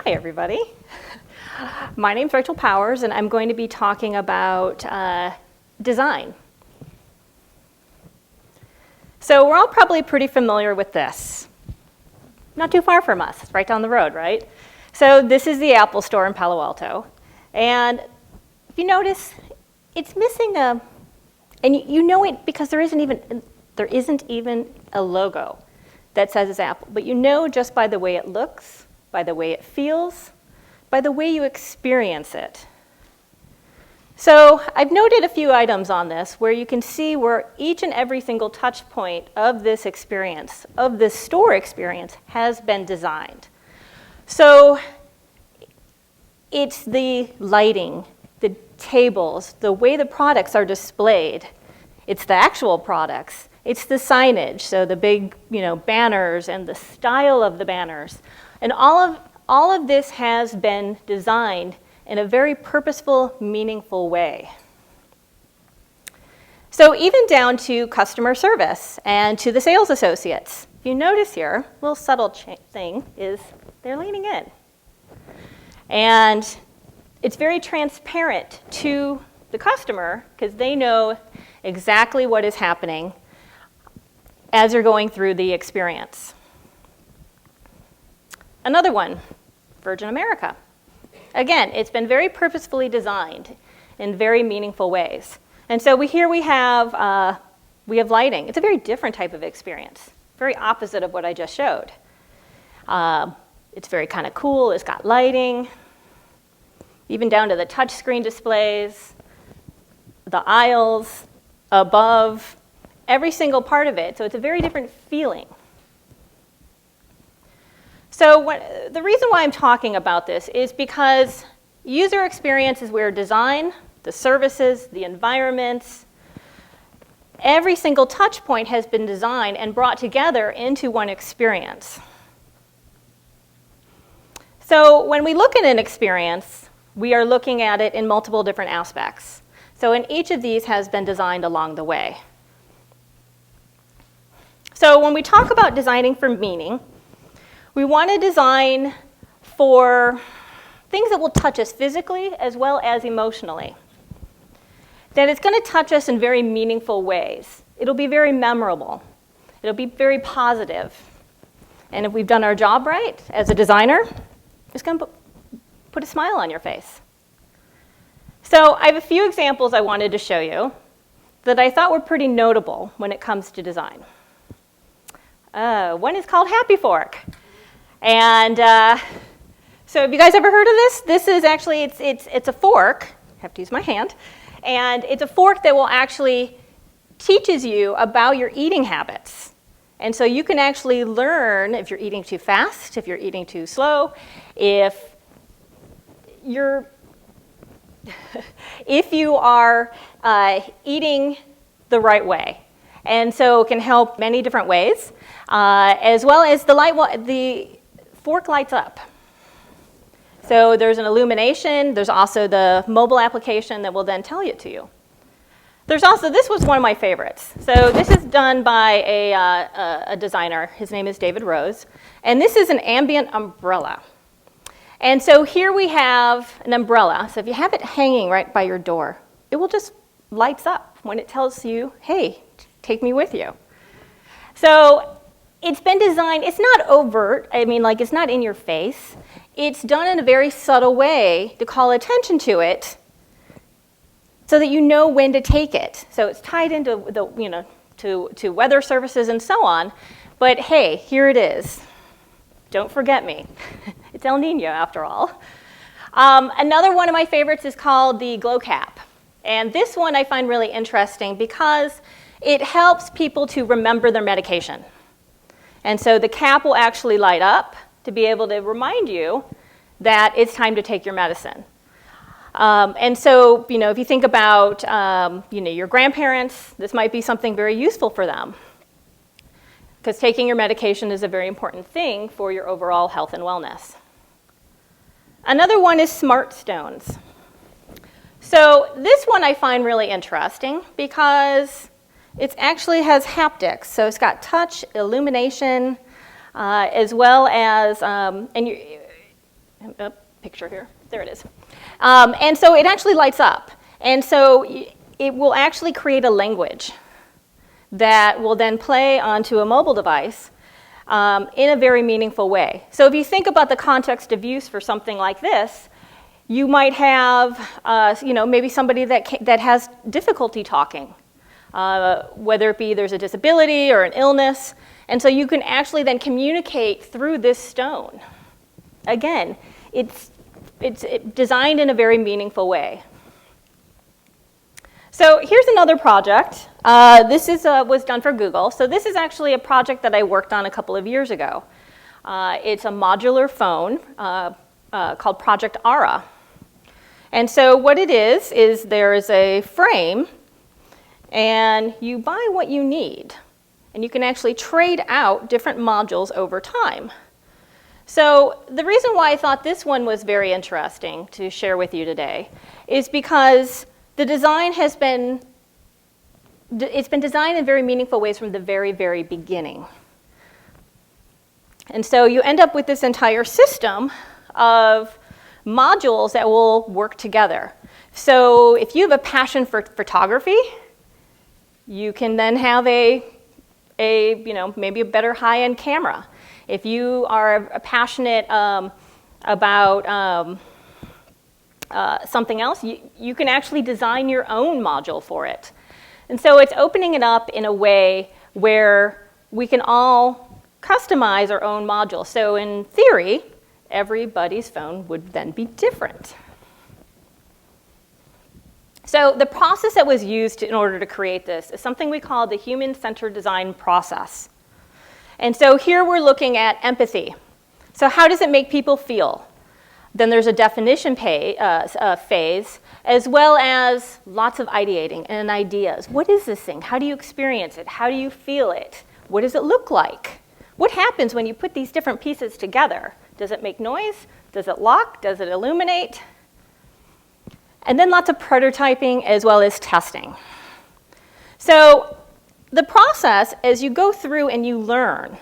Hi, everybody. My name's Rachel Powers, and I'm going to be talking about design. So we're all probably pretty familiar with this. Not too far from us, right down the road, right? So this is the Apple Store in Palo Alto. And if you notice, it's missing a, and you know it because there isn't even a logo that says it's Apple. But you know just by the way it looks, by the way it feels, by the way you experience it. So I've noted a few items on this where you can see where each and every single touch point of this experience, of this store experience, has been designed. So it's the lighting, the tables, the way the products are displayed. It's the actual products. It's the signage, so the big, banners and the style of the banners. And all of this has been designed in a very purposeful, meaningful way. So even down to customer service and to the sales associates. If you notice here, a little subtle thing is they're leaning in. And it's very transparent to the customer because they know exactly what is happening as you're going through the experience. Another one, Virgin America. Again, it's been very purposefully designed in very meaningful ways. And so here we have lighting. It's a very different type of experience, very opposite of what I just showed. It's very kind of cool. It's got lighting, even down to the touchscreen displays, the aisles, above, every single part of it. So it's a very different feeling. So the reason why I'm talking about this is because user experience is where design, the services, the environments, every single touch point has been designed and brought together into one experience. So when we look at an experience, we are looking at it in multiple different aspects. So and each of these has been designed along the way. So when we talk about designing for meaning, we want to design for things that will touch us physically as well as emotionally. That it's going to touch us in very meaningful ways. It'll be very memorable. It'll be very positive. And if we've done our job right as a designer, it's going to put a smile on your face. So I have a few examples I wanted to show you that I thought were pretty notable when it comes to design. One is called Happy Fork. And so have you guys ever heard of this? This is actually, it's a fork. I have to use my hand. And it's a fork that will actually teaches you about your eating habits. And so you can actually learn if you're eating too fast, if you're eating too slow, if you are eating the right way. And so it can help many different ways, as well as the fork lights up. So there's an illumination. There's also the mobile application that will then tell it to you. There's also, this was one of my favorites. So this is done by a designer. His name is David Rose. And this is an ambient umbrella. And so here we have an umbrella. So if you have it hanging right by your door, it will just lights up when it tells you, hey, take me with you. So it's been designed, it's not overt, it's not in your face. It's done in a very subtle way to call attention to it so that you know when to take it. So it's tied into to weather services and so on. But hey, here it is. Don't forget me. It's El Nino after all. Another one of my favorites is called the GloCap. And this one I find really interesting because it helps people to remember their medication. And so the cap will actually light up to be able to remind you that it's time to take your medicine. And so, if you think about, your grandparents, this might be something very useful for them. Because taking your medication is a very important thing for your overall health and wellness. Another one is Smartstones. So this one I find really interesting because it actually has haptics. So it's got touch, illumination, as well as, picture here. There it is. And so it actually lights up. And so it will actually create a language that will then play onto a mobile device in a very meaningful way. So if you think about the context of use for something like this, you might have, maybe somebody that has difficulty talking, whether it be there's a disability or an illness. And so you can actually then communicate through this stone. Again, it's designed in a very meaningful way. So here's another project. This was done for Google. So this is actually a project that I worked on a couple of years ago. It's a modular phone called Project Ara. And so what it is there is a frame, and you buy what you need. And you can actually trade out different modules over time. So the reason why I thought this one was very interesting to share with you today is because the design it's been designed in very meaningful ways from the very, very beginning. And so you end up with this entire system of modules that will work together. So if you have a passion for photography, you can then have maybe a better high-end camera. If you are passionate about something else, you can actually design your own module for it. And so it's opening it up in a way where we can all customize our own module. So in theory, everybody's phone would then be different. So the process that was used in order to create this is something we call the human-centered design process. And so here we're looking at empathy. So how does it make people feel? Then there's a definition phase, as well as lots of ideating and ideas. What is this thing? How do you experience it? How do you feel it? What does it look like? What happens when you put these different pieces together? Does it make noise? Does it lock? Does it illuminate? And then lots of prototyping as well as testing. So the process, as you go through and you learn,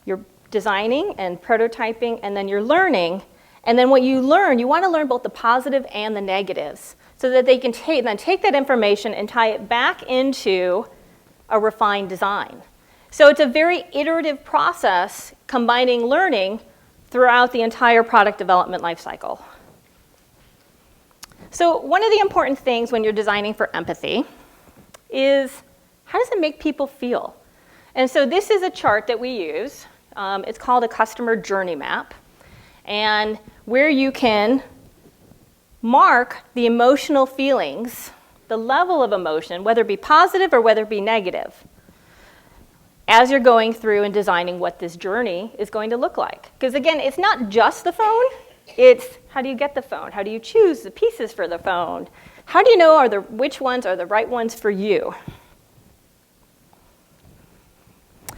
you're designing and prototyping, and then you're learning. And then what you learn, you want to learn both the positive and the negatives so that they can take that information and tie it back into a refined design. So it's a very iterative process combining learning throughout the entire product development lifecycle. So one of the important things when you're designing for empathy is how does it make people feel? And so this is a chart that we use. It's called a customer journey map, and where you can mark the emotional feelings, the level of emotion, whether it be positive or whether it be negative, as you're going through and designing what this journey is going to look like. Because again, it's not just the phone, it's how do you get the phone? How do you choose the pieces for the phone? How do you know which ones are the right ones for you?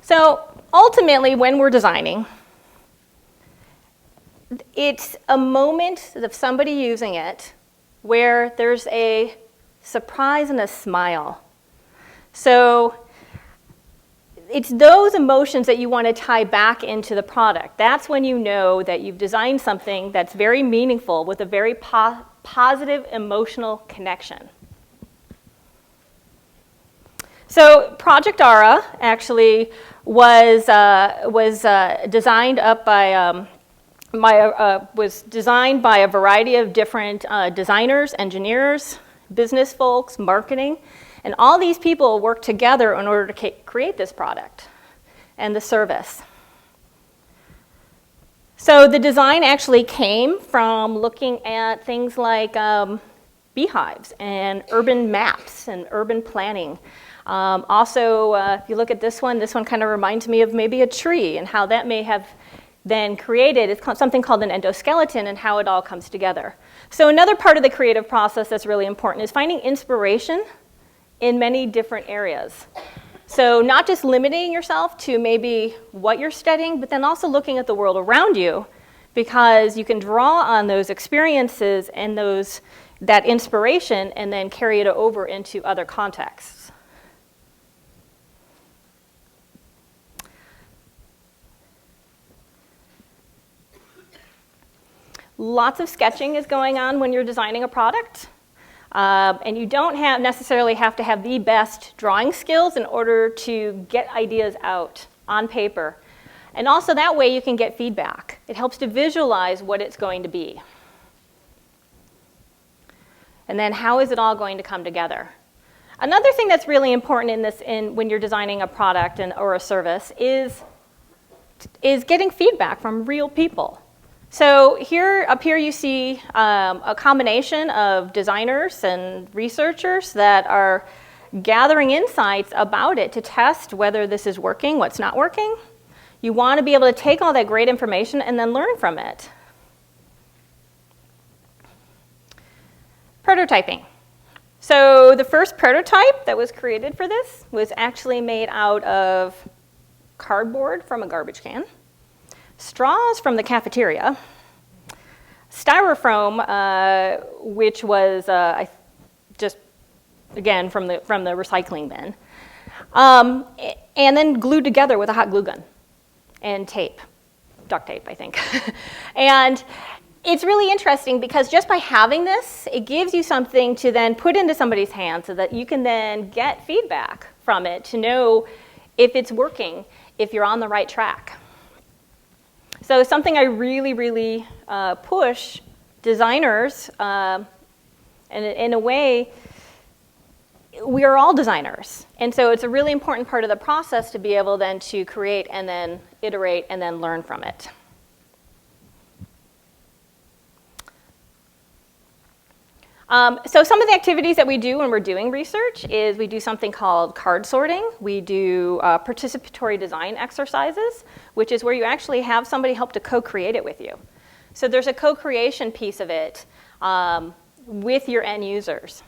So ultimately, when we're designing, it's a moment of somebody using it where there's a surprise and a smile. So it's those emotions that you want to tie back into the product. That's when you know that you've designed something that's very meaningful with a very positive emotional connection. So Project Ara actually was designed up by was designed by a variety of different designers, engineers, business folks, marketing, and all these people worked together in order to create this product and the service. So the design actually came from looking at things like beehives and urban maps and urban planning. Also, if you look at this one kind of reminds me of maybe a tree and how that may have then created, it's something called an endoskeleton and how it all comes together. So another part of the creative process that's really important is finding inspiration in many different areas. So not just limiting yourself to maybe what you're studying, but then also looking at the world around you, because you can draw on those experiences and that inspiration and then carry it over into other contexts. Lots of sketching is going on when you're designing a product. And you don't necessarily have to have the best drawing skills in order to get ideas out on paper. And also that way you can get feedback. It helps to visualize what it's going to be. And then how is it all going to come together? Another thing that's really important when you're designing a product or a service is getting feedback from real people. So up here you see a combination of designers and researchers that are gathering insights about it to test whether this is working, what's not working. You want to be able to take all that great information and then learn from it. Prototyping. So the first prototype that was created for this was actually made out of cardboard from a garbage can, straws from the cafeteria, styrofoam, which was just, again, from the recycling bin, and then glued together with a hot glue gun and tape, duct tape, I think. And it's really interesting because just by having this, it gives you something to then put into somebody's hands so that you can then get feedback from it to know if it's working, if you're on the right track. So something I really, really push designers, and in a way, we are all designers. And so it's a really important part of the process to be able then to create and then iterate and then learn from it. So some of the activities that we do when we're doing research is we do something called card sorting. We do participatory design exercises, which is where you actually have somebody help to co-create it with you. So there's a co-creation piece of it with your end users.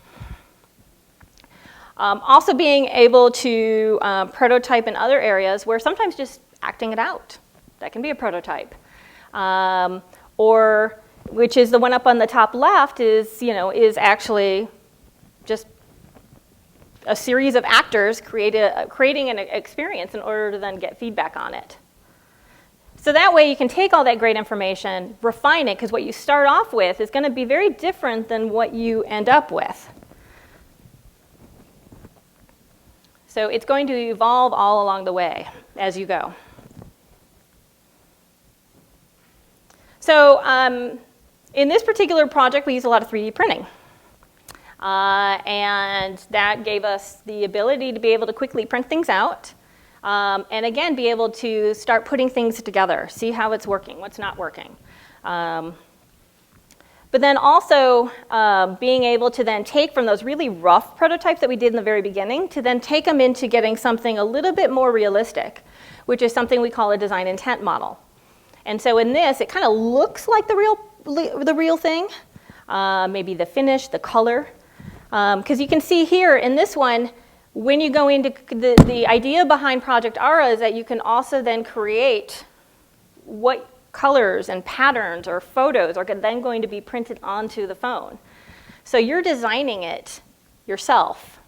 Also being able to prototype in other areas where sometimes just acting it out. That can be a prototype. Which is the one up on the top left is actually just a series of actors creating an experience in order to then get feedback on it. So that way you can take all that great information, refine it, because what you start off with is going to be very different than what you end up with. So it's going to evolve all along the way as you go. So in this particular project, we use a lot of 3D printing. And that gave us the ability to be able to quickly print things out. And again, be able to start putting things together, see how it's working, what's not working. But then also being able to then take from those really rough prototypes that we did in the very beginning to then take them into getting something a little bit more realistic, which is something we call a design intent model. And so in this, it kind of looks like the real thing, maybe the finish, the color. Because you can see here in this one, when you go into the idea behind Project Aura is that you can also then create what colors and patterns or photos are then going to be printed onto the phone. So you're designing it yourself.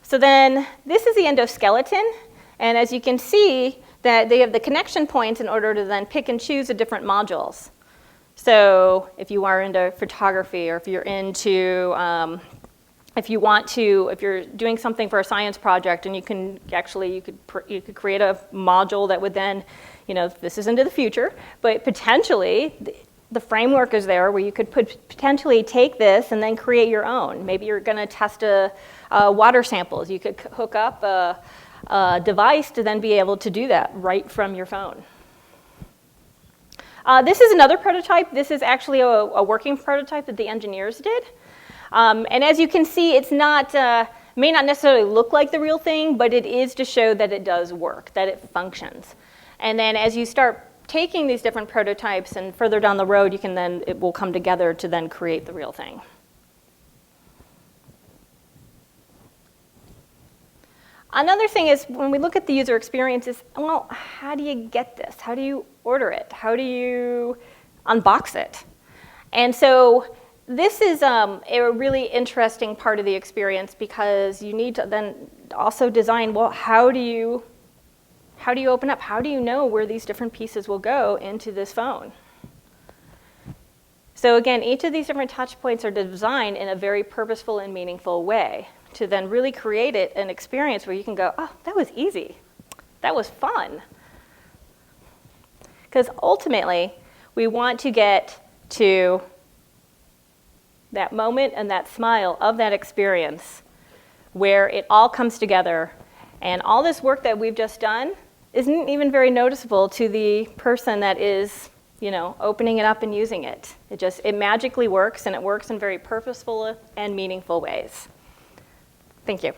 So then this is the endoskeleton. And as you can see, that they have the connection points in order to then pick and choose the different modules. So if you are into photography, or if you're into, if you're doing something for a science project, and you could create a module that would then, this is into the future, but potentially the framework is there where you could potentially take this and then create your own. Maybe you're going to test water samples. You could hook up a device to then be able to do that right from your phone. This is another prototype. This is actually a working prototype that the engineers did. And as you can see, it's not, may not necessarily look like the real thing, but it is to show that it does work, that it functions. And then as you start taking these different prototypes and further down the road, it will come together to then create the real thing. Another thing is when we look at the user experiences, well, how do you get this? How do you order it? How do you unbox it? And so this is a really interesting part of the experience because you need to then also design, well, how do you How do you open up? How do you know where these different pieces will go into this phone? So again, each of these different touch points are designed in a very purposeful and meaningful way to then really create an experience where you can go, oh, that was easy. That was fun. Because ultimately, we want to get to that moment and that smile of that experience where it all comes together and all this work that we've just done isn't even very noticeable to the person that is, opening it up and using it. It magically works, and it works in very purposeful and meaningful ways. Thank you.